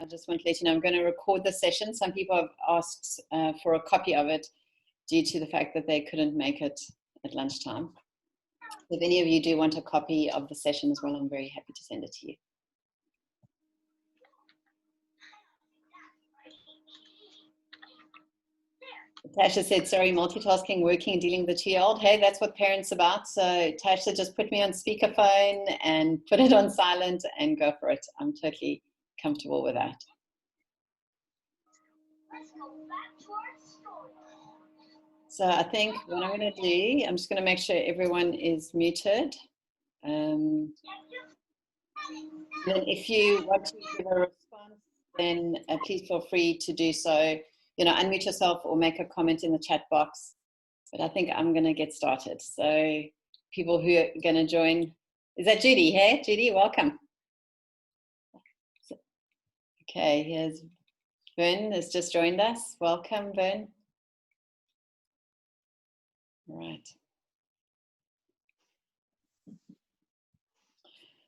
I just want to let you know I'm going to record the session. Some people have asked for a copy of it due to the fact that they couldn't make it at lunchtime. If any of you do want a copy of the session as well, I'm very happy to send it to you. Tasha said, sorry, multitasking, working, dealing with the 2-year-old. Hey, that's what parents are about. So Tasha, just put me on speakerphone and put it on silent and go for it. I'm totally comfortable with that. So I think what I'm going to do, I'm just going to make sure everyone is muted. Then if you want to give a response, then please feel free to do so. You know, unmute yourself or make a comment in the chat box. But I think I'm going to get started. So people who are going to join, is that Judy? Hey, Judy, welcome. Okay, here's Vern has just joined us. Welcome, Vern. All right.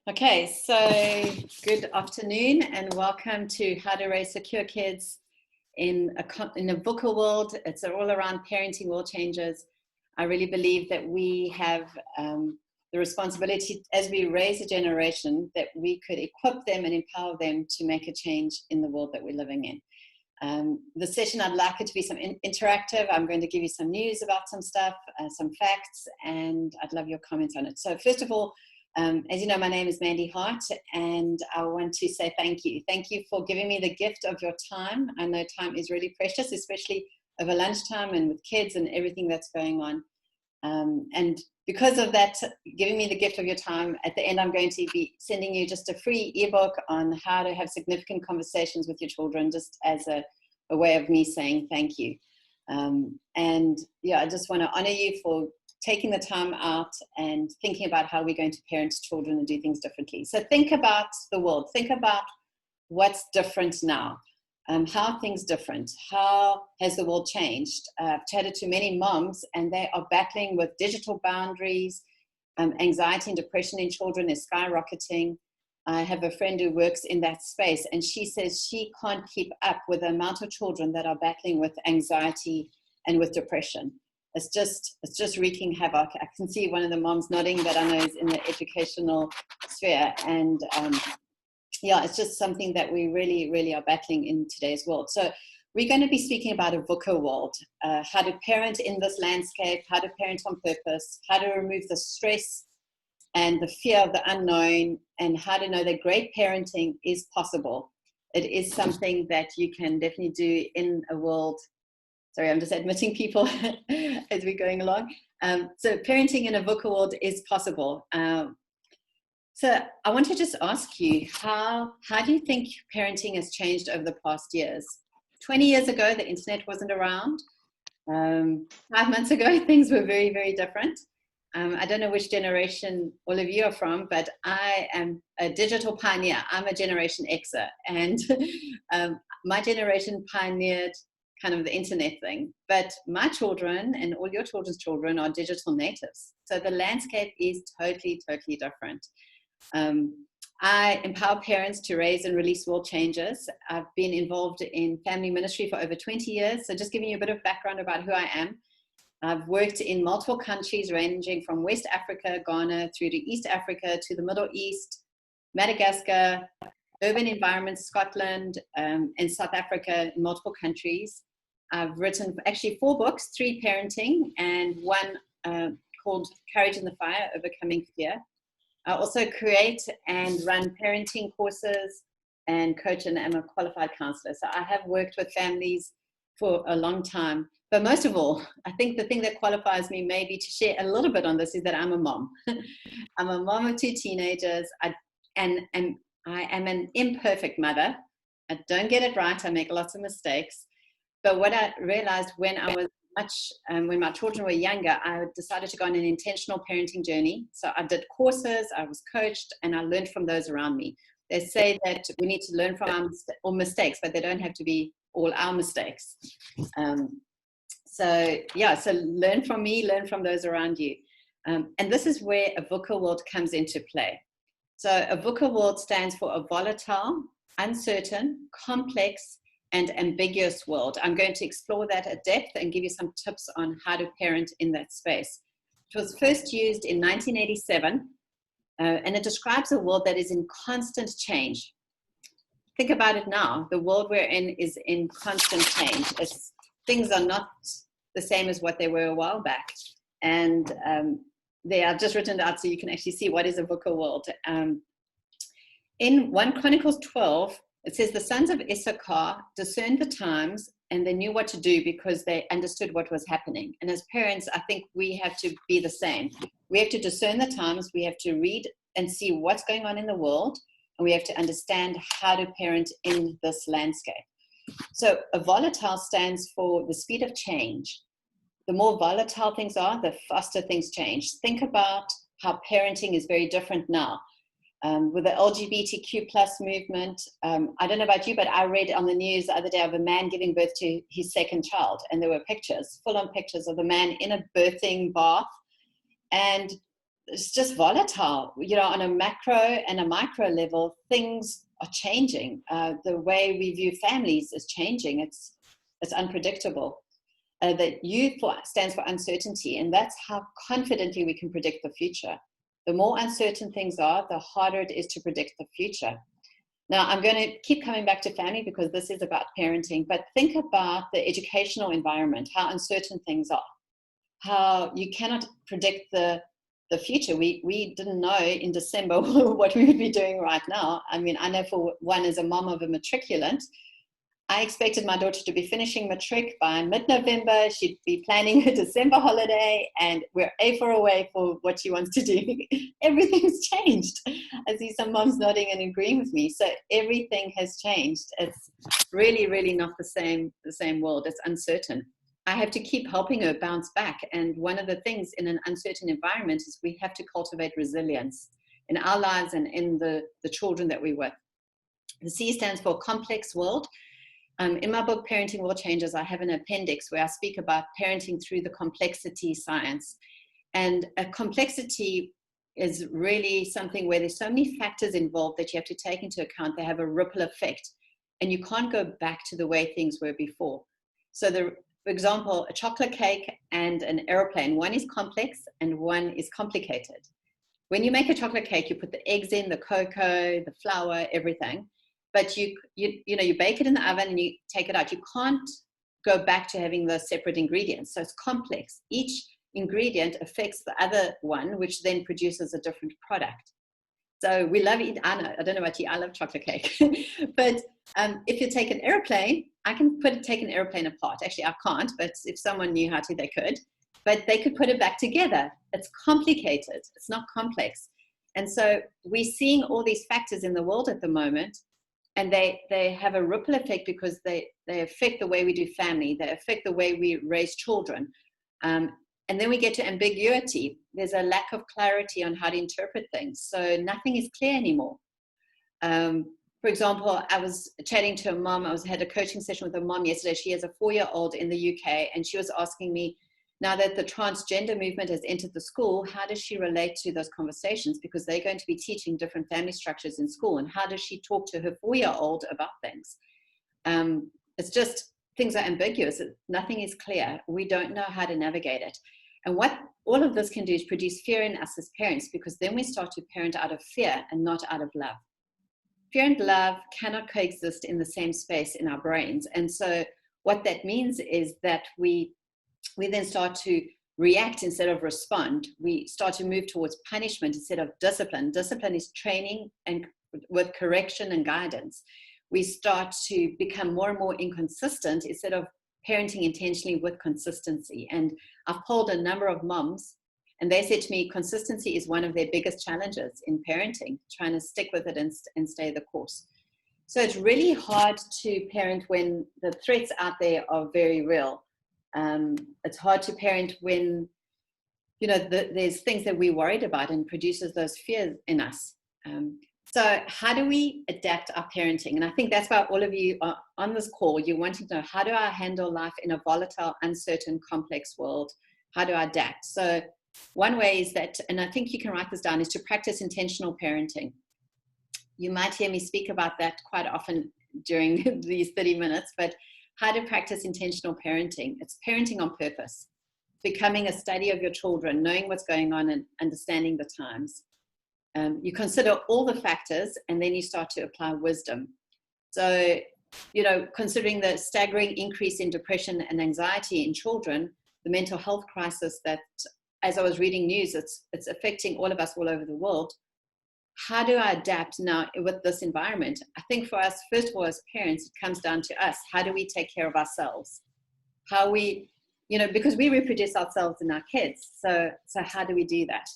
Okay, so good afternoon and welcome to How to Raise Secure Kids in a VUCA world. It's all around parenting world changes. I really believe that we have the responsibility as we raise a generation that we could equip them and empower them to make a change in the world that we're living in. The session, I'd like it to be some interactive. I'm going to give you some news about some stuff, some facts, and I'd love your comments on it. So first of all, as you know, my name is Mandy Hart, and I want to say thank you. Thank you for giving me the gift of your time. I know time is really precious, especially over lunchtime and with kids and everything that's going on. And because of that, giving me the gift of your time, at the end, I'm going to be sending you just a free ebook on how to have significant conversations with your children, just as a way of me saying thank you. And yeah, I just want to honor you for taking the time out and thinking about how we're going to parent children and do things differently. So think about the world. Think about what's different now. How are things different? How has the world changed? I've chatted to many moms and they are battling with digital boundaries. Anxiety and depression in children is skyrocketing. I have a friend who works in that space and she says she can't keep up with the amount of children that are battling with anxiety and with depression. It's just wreaking havoc. I can see one of the moms nodding that I know is in the educational sphere. And yeah, it's just something that we really, really are battling in today's world. So we're going to be speaking about a VUCA world, how to parent in this landscape, how to parent on purpose, how to remove the stress and the fear of the unknown, and how to know that great parenting is possible. It is something that you can definitely do in a world. Sorry, I'm just admitting people as we're going along. So parenting in a VUCA world is possible. So I want to just ask you, how do you think parenting has changed over the past years? 20 years ago, the internet wasn't around. 5 months ago, things were very, very different. I don't know which generation all of you are from, but I am a digital pioneer. I'm a Generation Xer, and my generation pioneered kind of the internet thing, but my children and all your children's children are digital natives. So the landscape is totally, totally different. I empower parents to raise and release world changes. I've been involved in family ministry for over 20 years. So just giving you a bit of background about who I am. I've worked in multiple countries ranging from West Africa, Ghana, through to East Africa, to the Middle East, Madagascar, urban environments, Scotland, and South Africa, in multiple countries. I've written actually 4 books, 3 parenting and 1 called Courage in the Fire, Overcoming Fear. I also create and run parenting courses and coach and am a qualified counselor. So I have worked with families for a long time. But most of all, I think the thing that qualifies me maybe to share a little bit on this is that I'm a mom. I'm a mom of 2 teenagers, and I am an imperfect mother. I don't get it right. I make lots of mistakes. But what I realized when I was when my children were younger, I decided to go on an intentional parenting journey. So I did courses, I was coached, and I learned from those around me. They say that we need to learn from our mistakes, but they don't have to be all our mistakes. So yeah, so learn from me, learn from those around you. And this is where a VUCA world comes into play. So a VUCA world stands for a volatile, uncertain, complex, and ambiguous world. I'm going to explore that at depth and give you some tips on how to parent in that space. It was first used in 1987, and it describes a world that is in constant change. Think about it now. The world we're in is in constant change. Things are not the same as what they were a while back. And they are just written out so you can actually see what is a VUCA world. In 1 Chronicles 12, it says the sons of Issachar discerned the times and they knew what to do because they understood what was happening. And as parents, I think we have to be the same. We have to discern the times. We have to read and see what's going on in the world. And we have to understand how to parent in this landscape. So a volatile stands for the speed of change. The more volatile things are, the faster things change. Think about how parenting is very different now. With the LGBTQ plus movement, I don't know about you, but I read on the news the other day of a man giving birth to his second child. And there were pictures, full-on pictures of the man in a birthing bath. And it's just volatile. You know, on a macro and a micro level, things are changing. The way we view families is changing. It's unpredictable. The U stands for uncertainty, and that's how confidently we can predict the future. The more uncertain things are, the harder it is to predict the future. Now, I'm going to keep coming back to family because this is about parenting, but think about the educational environment, how uncertain things are, how you cannot predict the future. We didn't know in December what we would be doing right now. I mean, I know for one, as a mom of a matriculant, I expected my daughter to be finishing matric by mid-November. She'd be planning her December holiday, and we're A4 away for what she wants to do. Everything's changed. I see some moms nodding and agreeing with me. So everything has changed. It's really, really not the same world. It's uncertain. I have to keep helping her bounce back. And one of the things in an uncertain environment is we have to cultivate resilience in our lives and in the children that we're with. The C stands for complex world. In my book, Parenting World Changers, I have an appendix where I speak about parenting through the complexity science. And a complexity is really something where there's so many factors involved that you have to take into account. They have a ripple effect, and you can't go back to the way things were before. So for example, a chocolate cake and an airplane, one is complex and one is complicated. When you make a chocolate cake, you put the eggs in, the cocoa, the flour, everything. But you bake it in the oven and you take it out. You can't go back to having those separate ingredients. So it's complex. Each ingredient affects the other one, which then produces a different product. So we love it. I don't know about you, I love chocolate cake. But if you take an airplane, I can take an airplane apart. Actually, I can't, but if someone knew how to, they could. But they could put it back together. It's complicated. It's not complex. And so we're seeing all these factors in the world at the moment. And they have a ripple effect because they affect the way we do family. They affect the way we raise children. And then we get to ambiguity. There's a lack of clarity on how to interpret things. So nothing is clear anymore. For example, I was chatting to a mom. Had a coaching session with a mom yesterday. She has a 4-year-old in the UK. And she was asking me, now that the transgender movement has entered the school, how does she relate to those conversations? Because they're going to be teaching different family structures in school. And how does she talk to her 4-year-old about things? It's just, things are ambiguous. Nothing is clear. We don't know how to navigate it. And what all of this can do is produce fear in us as parents, because then we start to parent out of fear and not out of love. Fear and love cannot coexist in the same space in our brains. And so what that means is that we then start to react instead of respond. We start to move towards punishment instead of discipline. Discipline is training and with correction and guidance. We start to become more and more inconsistent instead of parenting intentionally with consistency. And I've polled a number of moms, and they said to me, consistency is one of their biggest challenges in parenting, trying to stick with it and stay the course. So it's really hard to parent when the threats out there are very real. It's hard to parent when, there's things that we're worried about and produces those fears in us. So how do we adapt our parenting? And I think that's why all of you are on this call, you're wanting to know, how do I handle life in a volatile, uncertain, complex world? How do I adapt? So one way is that, and I think you can write this down, is to practice intentional parenting. You might hear me speak about that quite often during these 30 minutes, but how to practice intentional parenting. It's parenting on purpose, becoming a study of your children, knowing what's going on and understanding the times. You consider all the factors, and then you start to apply wisdom. So, considering the staggering increase in depression and anxiety in children, the mental health crisis that, as I was reading news, it's affecting all of us all over the world. How do I adapt now with this environment? I think for us, first of all, as parents, it comes down to us. How do we take care of ourselves? How we, because we reproduce ourselves and our kids. So how do we do that?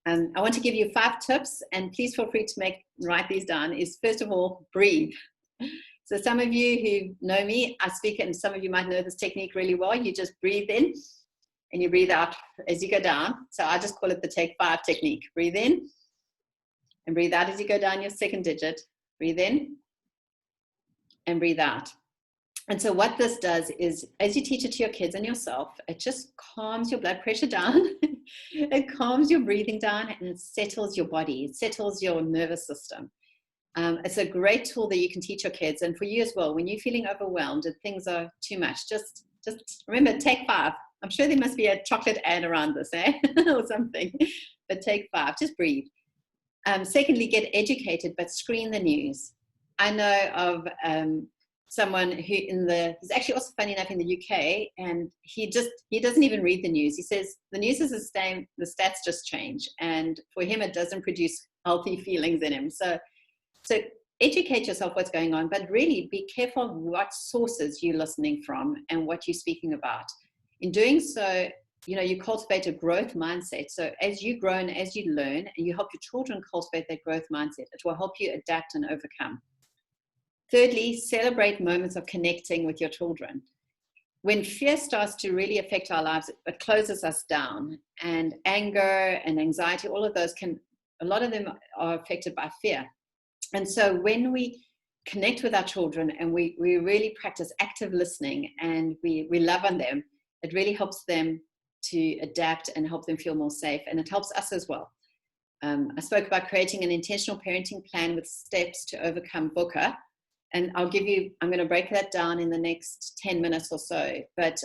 I want to give you 5 tips, and please feel free to write these down. Is first of all, breathe. So some of you who know me, I speak, and some of you might know this technique really well. You just breathe in and you breathe out as you go down. So I just call it the Take 5 technique. Breathe in and breathe out as you go down your second digit. Breathe in and breathe out. And so what this does is, as you teach it to your kids and yourself, it just calms your blood pressure down. It calms your breathing down, and it settles your body. It settles your nervous system. It's a great tool that you can teach your kids, and for you as well. When you're feeling overwhelmed and things are too much, just remember, take 5. I'm sure there must be a chocolate ad around this, or something. But take 5. Just breathe. Secondly, get educated, but screen the news. I know of someone who he's actually also, funny enough, in the UK, and he doesn't even read the news. He says the news is the same, the stats just change, and for him it doesn't produce healthy feelings in him. So educate yourself what's going on, but really be careful what sources you're listening from and what you're speaking about. In doing so, you cultivate a growth mindset. So as you grow and as you learn, and you help your children cultivate that growth mindset, it will help you adapt and overcome. Thirdly, celebrate moments of connecting with your children. When fear starts to really affect our lives, it closes us down. And anger and anxiety, all of those a lot of them are affected by fear. And so when we connect with our children and we really practice active listening and we love on them, it really helps them to adapt and help them feel more safe. And it helps us as well. I spoke about creating an intentional parenting plan with steps to overcome VUCA. And I'm going to break that down in the next 10 minutes or so, but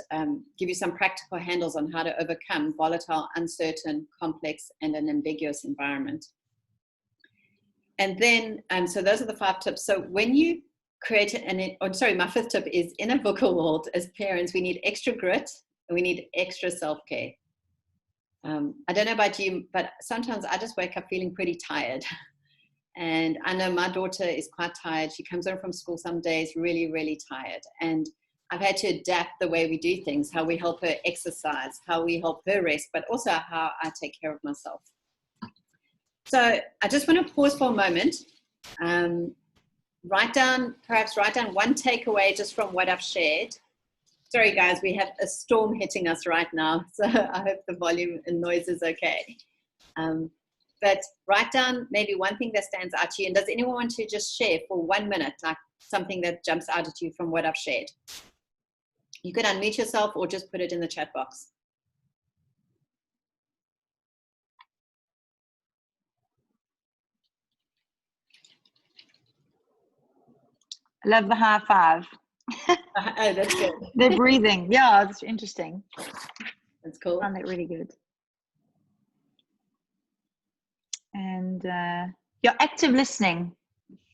give you some practical handles on how to overcome volatile, uncertain, complex, and an ambiguous environment. And then, so those are the 5 tips. So when you create my 5th tip is, in a VUCA world, as parents, we need extra grit and we need extra self-care. I don't know about you, but sometimes I just wake up feeling pretty tired. And I know my daughter is quite tired. She comes home from school some days really, really tired. And I've had to adapt the way we do things, how we help her exercise, how we help her rest, but also how I take care of myself. So I just want to pause for a moment. Write down one takeaway just from what I've shared. Sorry, guys, we have a storm hitting us right now, so I hope the volume and noise is okay. But write down maybe one thing that stands out to you. And does anyone want to just share for 1 minute, like something that jumps out at you from what I've shared? You could unmute yourself or just put it in the chat box. I love the high 5. Oh, that's good. They're breathing. Yeah, it's interesting. That's cool. I found that really good. And active listening.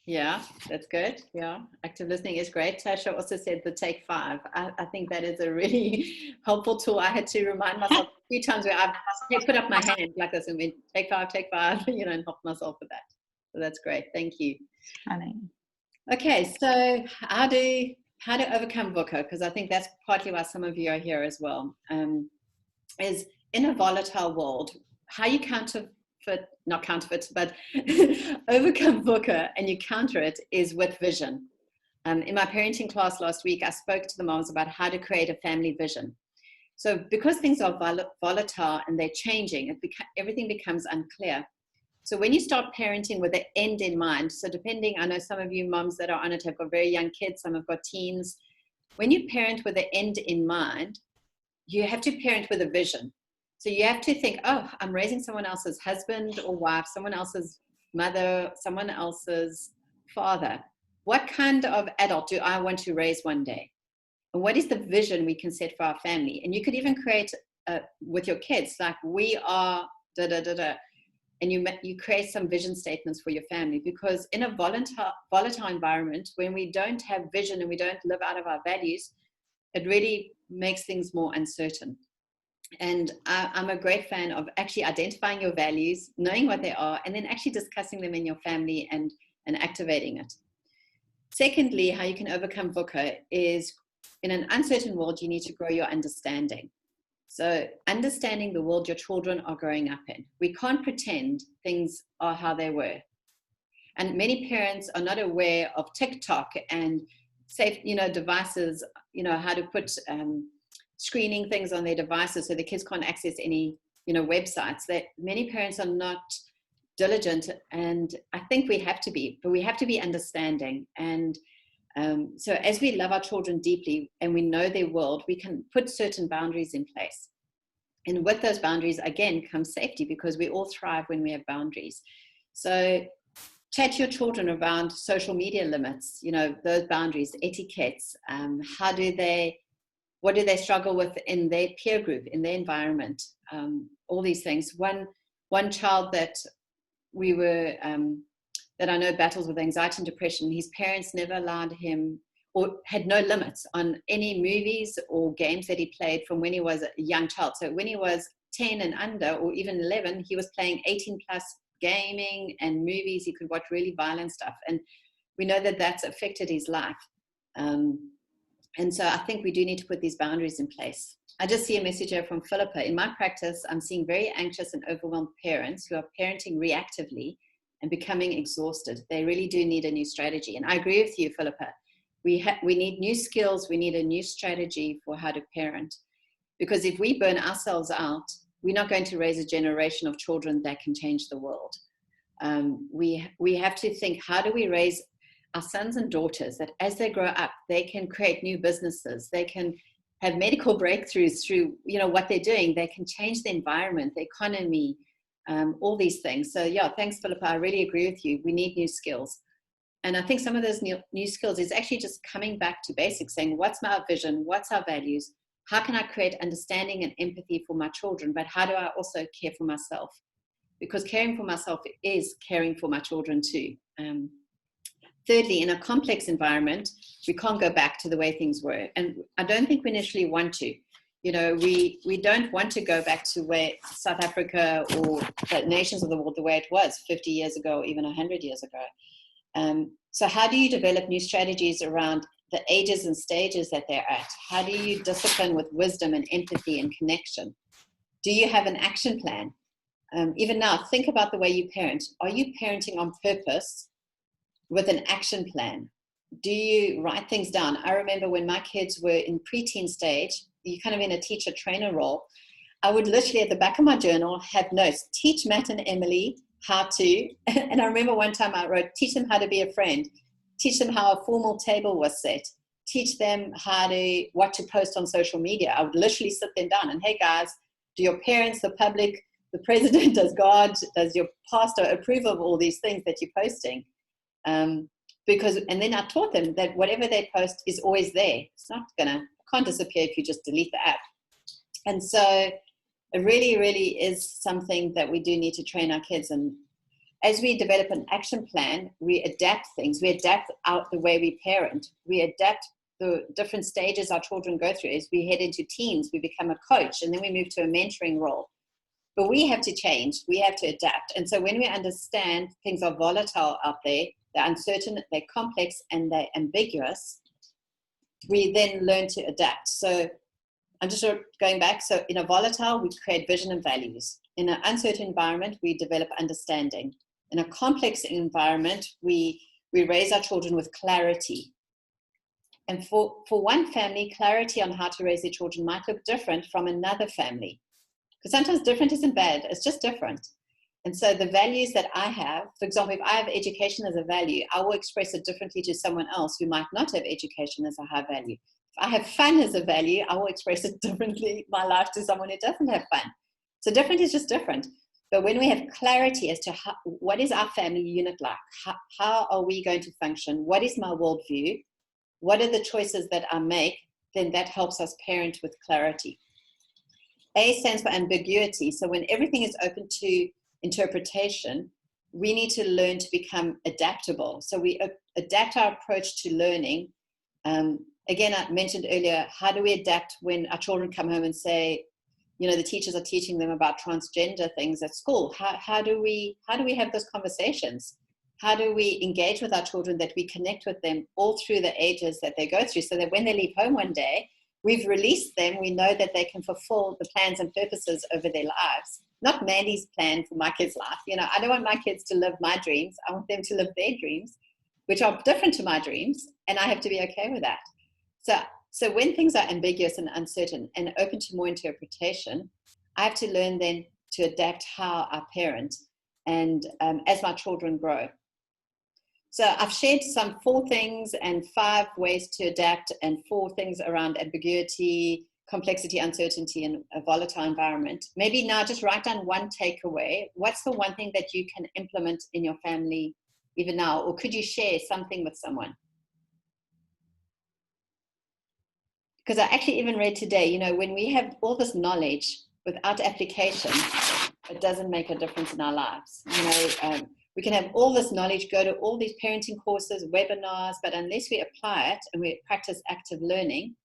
Yeah, that's good. Yeah, active listening is great. Tasha also said the Take 5. I think that is a really helpful tool. I had to remind myself a few times where I've put up my hand like this and went, take 5, and help myself with that. So that's great. Thank you. Funny. Okay, so how to overcome VUCA, because I think that's partly why some of you are here as well, is in a volatile world, how you not counterfeit, but overcome VUCA and you counter it is with vision. In my parenting class last week, I spoke to the moms about how to create a family vision. So because things are volatile and they're changing, everything becomes unclear. So when you start parenting with the end in mind, so I know some of you moms that are on it have got very young kids, some have got teens. When you parent with the end in mind, you have to parent with a vision. So you have to think, oh, I'm raising someone else's husband or wife, someone else's mother, someone else's father. What kind of adult do I want to raise one day? And what is the vision we can set for our family? And you could even create with your kids, like, we are da da da da, and you create some vision statements for your family. Because in a volatile environment, when we don't have vision and we don't live out of our values, it really makes things more uncertain. And I'm a great fan of actually identifying your values, knowing what they are, and then actually discussing them in your family and activating it. Secondly, how you can overcome VUCA is, in an uncertain world, you need to grow your understanding. So understanding the world your children are growing up in. We can't pretend things are how they were. And many parents are not aware of TikTok and safe, devices, how to put screening things on their devices so the kids can't access any, websites. That many parents are not diligent, and I think we have to be, but we have to be understanding. And so as we love our children deeply and we know their world, we can put certain boundaries in place. And with those boundaries, again, comes safety, because we all thrive when we have boundaries. So chat to your children around social media limits, those boundaries, etiquettes, what do they struggle with in their peer group, in their environment, all these things. One child that that I know battles with anxiety and depression, his parents never allowed him, or had no limits on any movies or games that he played from when he was a young child. So when he was 10 and under, or even 11, he was playing 18 plus gaming and movies. He could watch really violent stuff. And we know that that's affected his life. And so I think we do need to put these boundaries in place. I just see a message here from Philippa. In my practice, I'm seeing very anxious and overwhelmed parents who are parenting reactively and becoming exhausted. They really do need a new strategy. And I agree with you, Philippa. We need new skills. We need a new strategy for how to parent. Because if we burn ourselves out, we're not going to raise a generation of children that can change the world. We have to think, how do we raise our sons and daughters that as they grow up, they can create new businesses, they can have medical breakthroughs through what they're doing, they can change the environment, the economy, all these things. So yeah, thanks, Philippa. I really agree with you. We need new skills. And I think some of those new skills is actually just coming back to basics, saying, what's my vision? What's our values? How can I create understanding and empathy for my children? But how do I also care for myself? Because caring for myself is caring for my children too. Thirdly, in a complex environment, we can't go back to the way things were. And I don't think we initially want to. We don't want to go back to where South Africa or the nations of the world, the way it was 50 years ago, or even 100 years ago. So how do you develop new strategies around the ages and stages that they're at? How do you discipline with wisdom and empathy and connection? Do you have an action plan? Even now, think about the way you parent. Are you parenting on purpose with an action plan? Do you write things down? I remember when my kids were in preteen stage, you kind of in a teacher trainer role, I would literally at the back of my journal have notes, teach Matt and Emily how to, and I remember one time I wrote, teach them how to be a friend, teach them how a formal table was set, teach them what to post on social media. I would literally sit them down and, hey guys, do your parents, the public, the president, does God, does your pastor approve of all these things that you're posting? And then I taught them that whatever they post is always there. It's not can't disappear if you just delete the app. And so it really, really is something that we do need to train our kids. And as we develop an action plan, we adapt things. We adapt out the way we parent. We adapt the different stages our children go through. As we head into teens, we become a coach, and then we move to a mentoring role. But we have to change. We have to adapt. And so when we understand things are volatile out there, they're uncertain, they're complex, and they're ambiguous, we then learn to adapt. So I'm just going back. So in a volatile, we create vision and values. In an uncertain environment, we develop understanding. In a complex environment, we raise our children with clarity. And for one family, clarity on how to raise their children might look different from another family. Because sometimes different isn't bad, it's just different. And so the values that I have, for example, if I have education as a value, I will express it differently to someone else who might not have education as a high value. If I have fun as a value, I will express it differently, my life, to someone who doesn't have fun. So different is just different. But when we have clarity as to what is our family unit like, how are we going to function, what is my worldview, what are the choices that I make, then that helps us parent with clarity. A stands for ambiguity. So when everything is open to interpretation, we need to learn to become adaptable. So we adapt our approach to learning. Again, I mentioned earlier, how do we adapt when our children come home and say, you know, the teachers are teaching them about transgender things at school? How do we have those conversations? How do we engage with our children that we connect with them all through the ages that they go through, so that when they leave home one day, we've released them, we know that they can fulfill the plans and purposes over their lives. Not Mandy's plan for my kids' life. You know, I don't want my kids to live my dreams. I want them to live their dreams, which are different to my dreams, and I have to be okay with that. So when things are ambiguous and uncertain and open to more interpretation, I have to learn then to adapt how I parent and as my children grow. So I've shared some 4 things and 5 ways to adapt, and 4 things around ambiguity, complexity, uncertainty, and a volatile environment. Maybe now just write down one takeaway. What's the one thing that you can implement in your family even now? Or could you share something with someone? Because I actually even read today, you know, when we have all this knowledge without application, it doesn't make a difference in our lives. You know, we can have all this knowledge, go to all these parenting courses, webinars, but unless we apply it and we practice active learning,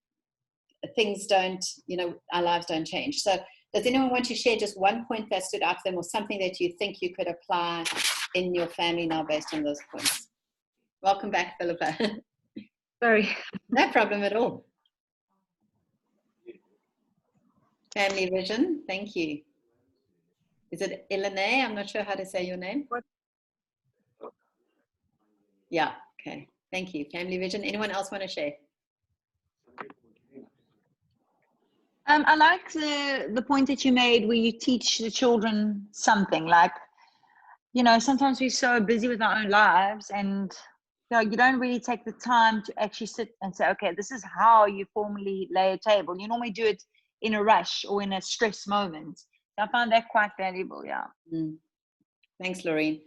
things don't, you know, our lives don't change. So does anyone want to share just one point that stood out to them, or something that you think you could apply in your family now based on those points? Welcome back, Philippa. Sorry. No problem at all. Family vision, thank you. Is it Elena? I'm not sure how to say your name. Yeah, okay. Thank you. Family vision. Anyone else want to share? I like the point that you made where you teach the children something. Like, you know, sometimes we're so busy with our own lives, and you know, you don't really take the time to actually sit and say, okay, this is how you formally lay a table. You normally do it in a rush or in a stress moment. So I found that quite valuable. Yeah. Thanks, Lorraine.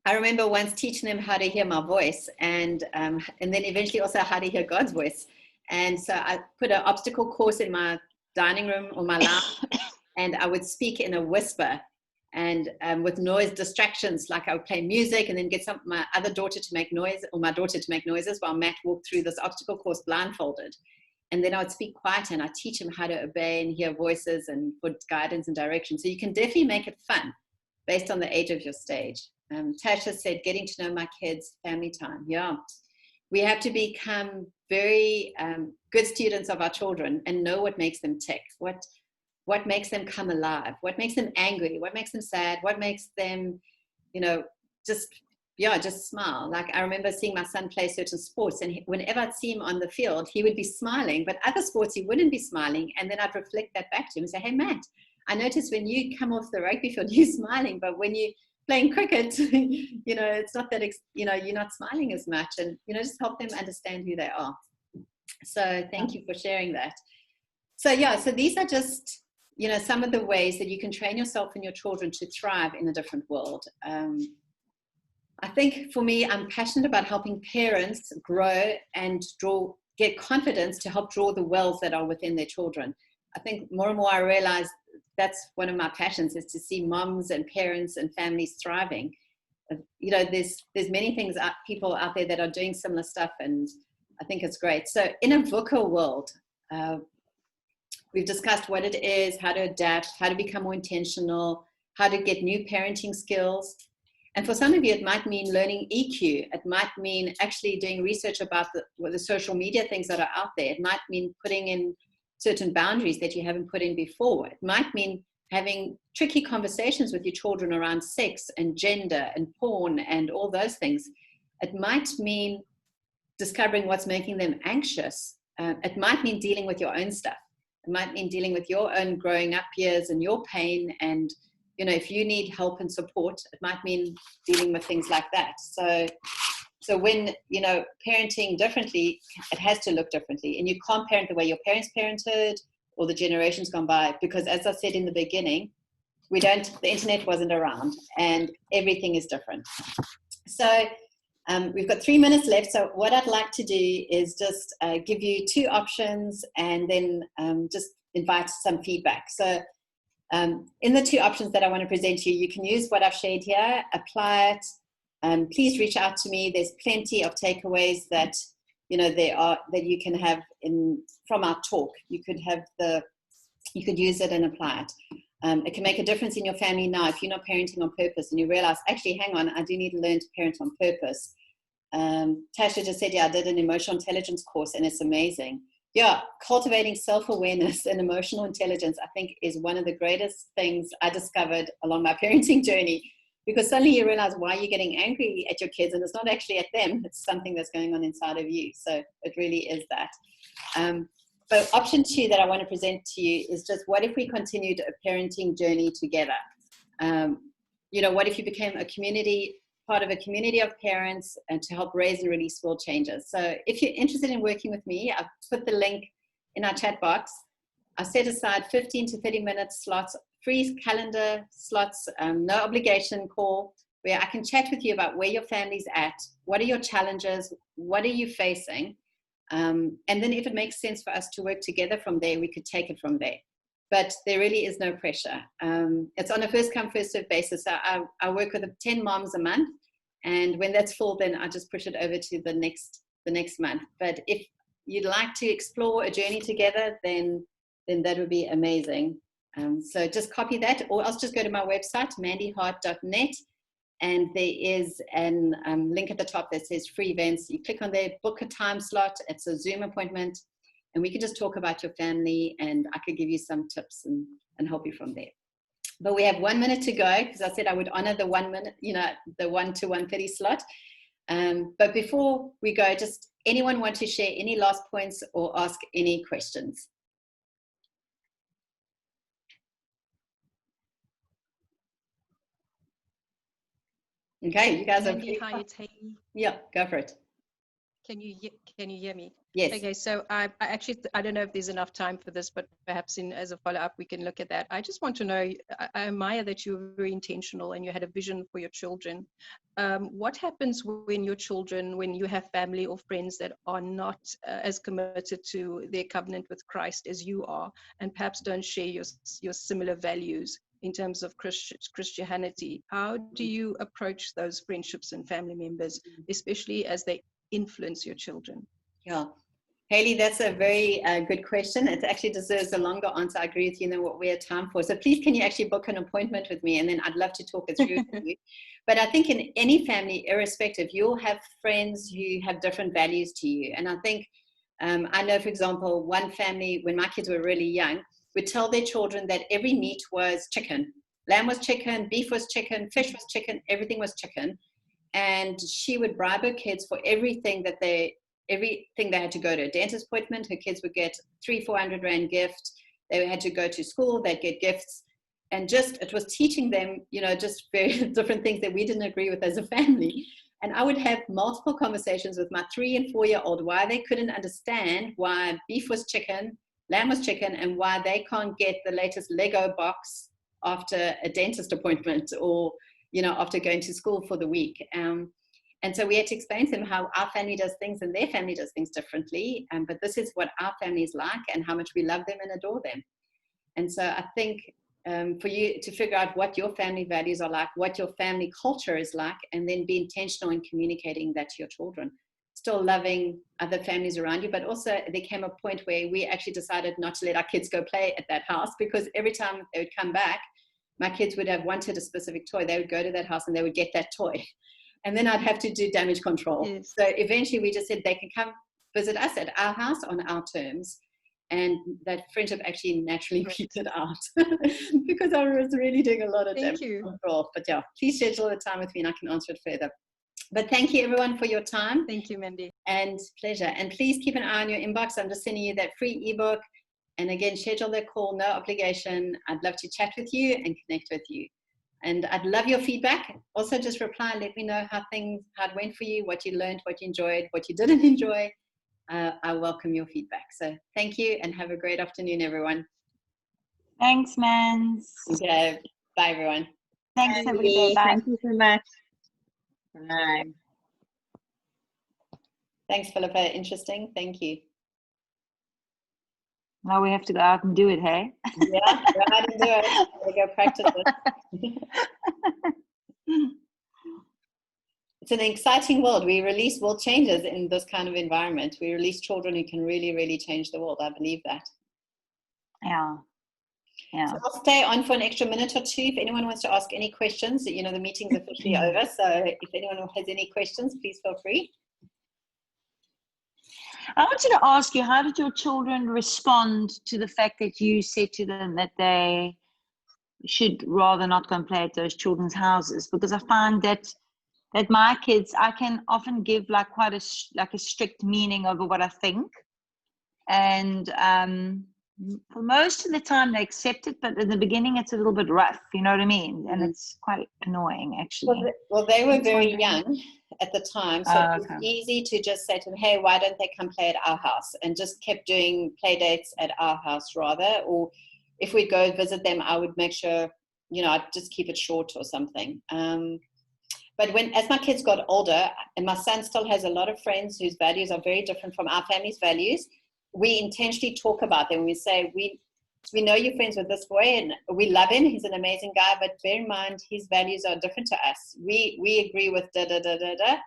I remember once teaching them how to hear my voice, and then eventually also how to hear God's voice. And so I put an obstacle course in my dining room or my lounge, and I would speak in a whisper, and with noise distractions, like I would play music and then get my other daughter to make noise, or my daughter to make noises while Matt walked through this obstacle course blindfolded. And then I would speak quiet, and I teach him how to obey and hear voices and put guidance and direction. So you can definitely make it fun based on the age of your stage. Tasha said, getting to know my kids, family time. Yeah, we have to become very good students of our children and know what makes them tick, what makes them come alive, what makes them angry, what makes them sad, what makes them, you know, just smile. Like I remember seeing my son play certain sports, and whenever I'd see him on the field, he would be smiling, but other sports he wouldn't be smiling. And then I'd reflect that back to him and say, hey, Matt, I noticed when you come off the rugby field, you're smiling, but when you playing cricket, you know, it's not that, you know, you're not smiling as much, and, you know, just help them understand who they are. So thank you for sharing that. So yeah, so these are just, you know, some of the ways that you can train yourself and your children to thrive in a different world. I think for me, I'm passionate about helping parents grow and get confidence to help draw the wells that are within their children. I think more and more I realize that's one of my passions, is to see moms and parents and families thriving. You know, there's many things, people out there that are doing similar stuff, and I think it's great. So in a VUCA world, we've discussed what it is, how to adapt, how to become more intentional, how to get new parenting skills. And for some of you, it might mean learning EQ. It might mean actually doing research about the social media things that are out there. It might mean putting in certain boundaries that you haven't put in before. It might mean having tricky conversations with your children around sex and gender and porn and all those things. It might mean discovering what's making them anxious. It might mean dealing with your own stuff. It might mean dealing with your own growing up years and your pain, and, you know, if you need help and support, it might mean dealing with things like that. So when, you know, parenting differently, it has to look differently, and you can't parent the way your parents parented or the generations gone by, because as I said in the beginning, the internet wasn't around, and everything is different. So we've got 3 minutes left. So what I'd like to do is just give you 2 options, and then just invite some feedback. So in the 2 options that I want to present to you, you can use what I've shared here, apply it. Please reach out to me. There's plenty of takeaways that that you can have from our talk. You could use it and apply it. It can make a difference in your family now if you're not parenting on purpose and you realize, actually, hang on, I do need to learn to parent on purpose. Tasha just said, yeah, I did an emotional intelligence course and it's amazing. Yeah, cultivating self-awareness and emotional intelligence, I think, is one of the greatest things I discovered along my parenting journey, because suddenly you realize why you're getting angry at your kids, and it's not actually at them, it's something that's going on inside of you. So it really is that. But option 2 that I want to present to you is just, what if we continued a parenting journey together? What if you became part of a community of parents and to help raise and release world changes? So if you're interested in working with me, I've put the link in our chat box. I set aside 15 to 30 minute slots, free calendar slots, no obligation call, where I can chat with you about where your family's at, what are your challenges, what are you facing? And then if it makes sense for us to work together from there, we could take it from there. But there really is no pressure. It's on a first come, first served basis. So I work with 10 moms a month. And when that's full, then I just push it over to the next month. But if you'd like to explore a journey together, then that would be amazing. So just copy that, or else just go to my website, mandyhart.net. And there is a link at the top that says free events. You click on there, book a time slot. It's a Zoom appointment. And we can just talk about your family, and I could give you some tips and help you from there. But we have 1 minute to go, because I said I would honor the 1 minute, the 1 to 1:30 slot. But before we go, just anyone want to share any last points or ask any questions? Okay, you guys Mandy, hi, it's Hayley. Yeah, go for it. Can you hear me? Yes. Okay, so I don't know if there's enough time for this, but perhaps as a follow-up we can look at that. I just want to know, I admire that you were very intentional and you had a vision for your children. What happens when you have family or friends that are not as committed to their covenant with Christ as you are, and perhaps don't share your similar values in terms of Christianity? How do you approach those friendships and family members, especially as they influence your children? Yeah, Hayley, that's a very good question. It actually deserves a longer answer. I agree with you than what we have time for. So please, can you actually book an appointment with me, and then I'd love to talk it through with you. But I think in any family, irrespective, you'll have friends who have different values to you. And I think, I know, for example, one family, when my kids were really young, would tell their children that every meat was chicken. Lamb was chicken, beef was chicken, fish was chicken, everything was chicken. And she would bribe her kids for everything they had to go to. A dentist appointment, her kids would get 300-400 rand gift. They had to go to school, they'd get gifts. And it was teaching them, just very different things that we didn't agree with as a family. And I would have multiple conversations with my 3- and 4-year-old why they couldn't understand why beef was chicken, lamb was chicken, and why they can't get the latest Lego box after a dentist appointment, or after going to school for the week. And so we had to explain to them how our family does things and their family does things differently. But this is what our family is like and how much we love them and adore them. And so I think for you to figure out what your family values are like, what your family culture is like, and then be intentional in communicating that to your children. Still loving other families around you, but also there came a point where we actually decided not to let our kids go play at that house, because every time they would come back, my kids would have wanted a specific toy. They would go to that house and they would get that toy. And then I'd have to do damage control. Yes. So eventually we just said they can come visit us at our house on our terms. And that friendship actually naturally petered out because I was really doing a lot of damage control. But yeah, please schedule the time with me and I can answer it further. But thank you everyone for your time. Thank you, Mandy. And pleasure. And please keep an eye on your inbox. I'm just sending you that free ebook. And again, schedule that call, no obligation. I'd love to chat with you and connect with you. And I'd love your feedback. Also just reply, let me know how it went for you, what you learned, what you enjoyed, what you didn't enjoy. I welcome your feedback. So thank you and have a great afternoon, everyone. Thanks, Mans. Okay. Bye, everyone. Thanks, everybody. Bye. Thank you so much. Bye. Thanks, Philippa. Interesting. Thank you. Now we have to go out and do it, hey? Yeah, go out and do it. We'll go practice it. It's an exciting world. We release world changers in this kind of environment. We release children who can really, really change the world. I believe that. Yeah. Yeah. So I'll stay on for an extra minute or two. If anyone wants to ask any questions, the meeting's officially over. So if anyone has any questions, please feel free. I wanted to ask you, how did your children respond to the fact that you said to them that they should rather not go and play at those children's houses? Because I find that my kids, I can often give like quite a strict meaning over what I think, and for most of the time they accept it, but in the beginning it's a little bit rough, you know what I mean? And it's quite annoying, actually. Well, they were very young at the time, so it was okay. easy to just say to them, hey, why don't they come play at our house? And just kept doing play dates at our house rather. Or if we'd go visit them, I would make sure, I'd just keep it short or something. But as my kids got older, and my son still has a lot of friends whose values are very different from our family's values, we intentionally talk about them. We say, we know you're friends with this boy and we love him. He's an amazing guy, but bear in mind, his values are different to us. We agree with da-da-da-da-da.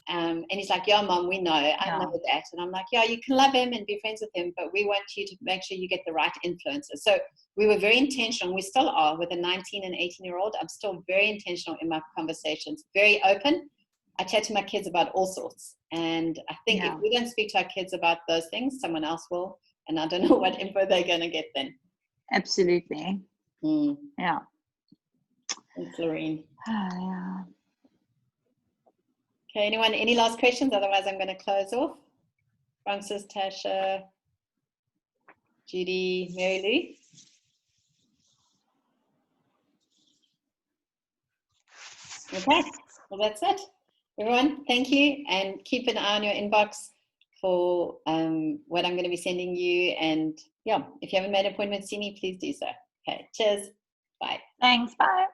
And he's like, yeah, Mom, we know. I know that. And I'm like, yeah, you can love him and be friends with him, but we want you to make sure you get the right influences. So we were very intentional. We still are with a 19 and 18-year-old. I'm still very intentional in my conversations, very open. I chat to my kids about all sorts. And I think if we don't speak to our kids about those things, someone else will. And I don't know what info they're going to get then. Absolutely. Yeah. Thanks, Lorraine. Yeah. Okay, anyone, any last questions? Otherwise, I'm going to close off. Francis, Tasha, Judy, Mary Lou? Okay, well, that's it. Everyone, thank you. And keep an eye on your inbox for what I'm going to be sending you. And yeah, if you haven't made an appointment to see me, please do so. Okay, cheers. Bye. Thanks. Bye.